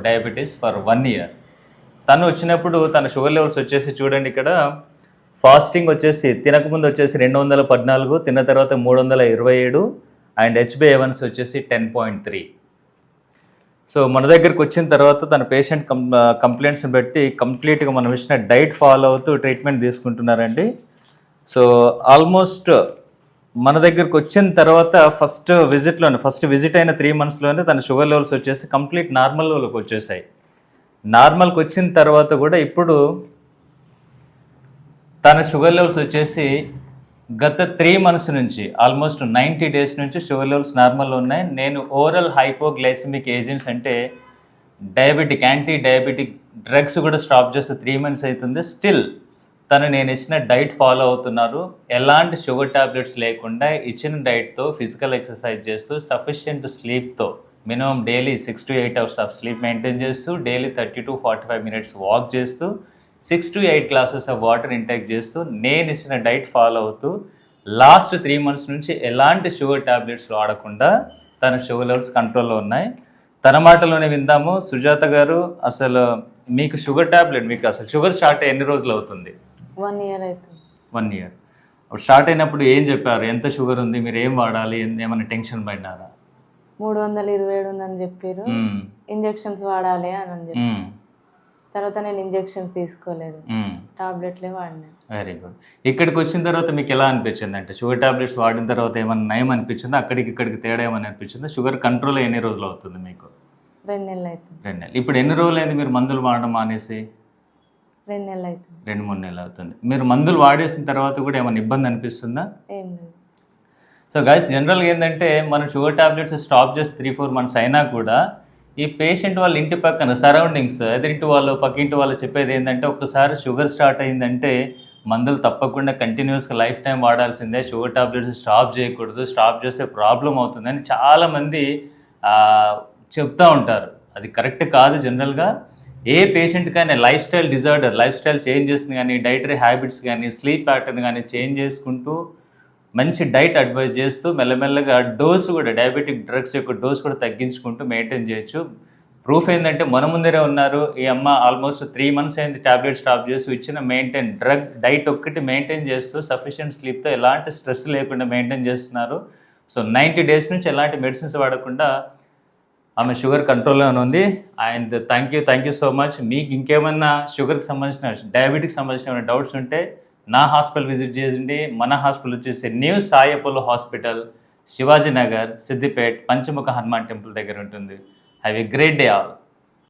Diabetes for 1 year. తను వచ్చినప్పుడు తన షుగర్ లెవెల్స్ వచ్చేసి చూడండి ఇక్కడ ఫాస్టింగ్ వచ్చేసి తినకముందు వచ్చేసి 214, తిన్న తర్వాత 327 అండ్ HbA1c వచ్చేసి 10.3. సో మన దగ్గరికి వచ్చిన తర్వాత తన పేషెంట్ కంప్లైంట్స్ని బట్టి కంప్లీట్గా మనం ఇచ్చిన డైట్ ఫాలో అవుతూ ట్రీట్మెంట్ తీసుకుంటున్నారండి. సో ఆల్మోస్ట్ మన దగ్గరకు వచ్చిన తర్వాత ఫస్ట్ విజిట్ అయిన 3 monthsలోనే తన షుగర్ లెవెల్స్ వచ్చేసి కంప్లీట్ నార్మల్ లెవెల్కి వచ్చేసాయి. నార్మల్కి వచ్చిన తర్వాత కూడా ఇప్పుడు తన షుగర్ లెవెల్స్ వచ్చేసి గత 3 months నుంచి ఆల్మోస్ట్ 90 days నుంచి షుగర్ లెవెల్స్ నార్మల్లో ఉన్నాయి. నేను ఓరల్ హైపోగ్లైసిమిక్ ఏజెంట్స్ అంటే యాంటీ డయాబెటిక్ డ్రగ్స్ కూడా స్టాప్ చేస్తే 3 months అవుతుంది. స్టిల్ తను నేను ఇచ్చిన డైట్ ఫాలో అవుతున్నారు. ఎలాంటి షుగర్ టాబ్లెట్స్ లేకుండా ఇచ్చిన డైట్తో ఫిజికల్ ఎక్సర్సైజ్ చేస్తూ సఫిషియెంట్ స్లీప్తో minimum daily 6 to 8 hours of sleep maintain చేస్తూ డైలీ 30 to 45 minutes వాక్ చేస్తూ 6 to 8 glasses of water intake చేస్తూ నేను ఇచ్చిన డైట్ ఫాలో అవుతూ లాస్ట్ 3 months నుంచి ఎలాంటి షుగర్ టాబ్లెట్స్ వాడకుండా తన షుగర్ లెవెల్స్ కంట్రోల్లో ఉన్నాయి. తన మాటలోనే విందాము. సుజాత గారు, అసలు మీకు షుగర్ టాబ్లెట్ మీకు అసలు షుగర్ స్టార్ట్ ఎన్ని రోజులు అవుతుంది? 1 year అవుతుంది. 1 year. అప్పుడు స్టార్ట్ అయినప్పుడు ఏం చెప్పారు? ఎంత షుగర్ ఉంది, మీరు ఏం వాడాలి, ఏమైనా టెన్షన్ పడినారా? 327 ఉందని చెప్పారు. ఇంజెక్షన్స్ వాడాలి అని చెప్పి తర్వాత నేను ఇంజెక్షన్స్ తీసుకోలేదు, టాబ్లెట్లే వాడినా. Very good. ఇక్కడికి వచ్చిన తర్వాత మీకు ఎలా అనిపించింది? అంటే షుగర్ టాబ్లెట్స్ వాడిన తర్వాత ఏమైనా నయం అనిపించిందా? ఇక్కడికి తేడా ఏమైనా అనిపించిందా? షుగర్ కంట్రోల్ ఎన్ని రోజులు అవుతుంది మీకు? 2 నెలలు అవుతుంది. 2 నెలలు. ఇప్పుడు ఎన్ని రోజులు అయింది మీరు మందులు వాడడం మానేసి? 2 నెలలు అవుతుంది. 2-3 నెలలు అవుతుంది. మీరు మందులు వాడేసిన తర్వాత కూడా ఏమైనా ఇబ్బంది అనిపిస్తుందా? ఏం లేదు. సో గైస్, జనరల్గా ఏంటంటే మనం షుగర్ టాబ్లెట్స్ స్టాప్ చేసి 3-4 months అయినా కూడా ఈ పేషెంట్ వాళ్ళ ఇంటి పక్కన సరౌండింగ్స్, ఎదురింటి వాళ్ళు పక్కింటి వాళ్ళు చెప్పేది ఏంటంటే ఒక్కసారి షుగర్ స్టార్ట్ అయిందంటే మందులు తప్పకుండా కంటిన్యూస్గా లైఫ్ టైం వాడాల్సిందే, షుగర్ టాబ్లెట్స్ స్టాప్ చేయకూడదు, స్టాప్ చేస్తే ప్రాబ్లం అవుతుందని చాలామంది చెప్తూ ఉంటారు. అది కరెక్ట్ కాదు. జనరల్గా ఏ పేషెంట్కైనా లైఫ్ స్టైల్ చేంజెస్ని కానీ, డైటరీ హ్యాబిట్స్ కానీ, స్లీప్ ప్యాటర్న్ కానీ చేంజ్ చేసుకుంటూ మంచి డైట్ అడ్వైజ్ చేస్తూ మెల్లమెల్లగా డోస్ కూడా డయాబెటిక్ డ్రగ్స్ యొక్క డోస్ కూడా తగ్గించుకుంటూ మెయింటైన్ చేయొచ్చు. ప్రూఫ్ ఏంటంటే మన ముందరే ఉన్నారు. ఈ అమ్మ ఆల్మోస్ట్ 3 months అయింది టాబ్లెట్ స్టాప్ చేస్తూ ఇచ్చిన డైట్ ఒక్కటి మెయింటైన్ చేస్తూ సఫిషియెంట్ స్లీప్తో ఎలాంటి స్ట్రెస్ లేకుండా మెయింటైన్ చేస్తున్నారు. సో 90 days నుంచి ఎలాంటి మెడిసిన్స్ వాడకుండా ఆమె షుగర్ కంట్రోల్లోనే ఉంది. And thank you so much. మీకు ఇంకేమన్నా షుగర్కి సంబంధించిన డయాబెటిక్కి సంబంధించిన డౌట్స్ ఉంటే నా హాస్పిటల్ విజిట్ చేయండి. మన హాస్పిటల్ వచ్చేసి new Sai Apollo hospital, Shivaji Nagar, Siddipet, Panchamukha Hanuman temple దగ్గర ఉంటుంది. Have a great day all.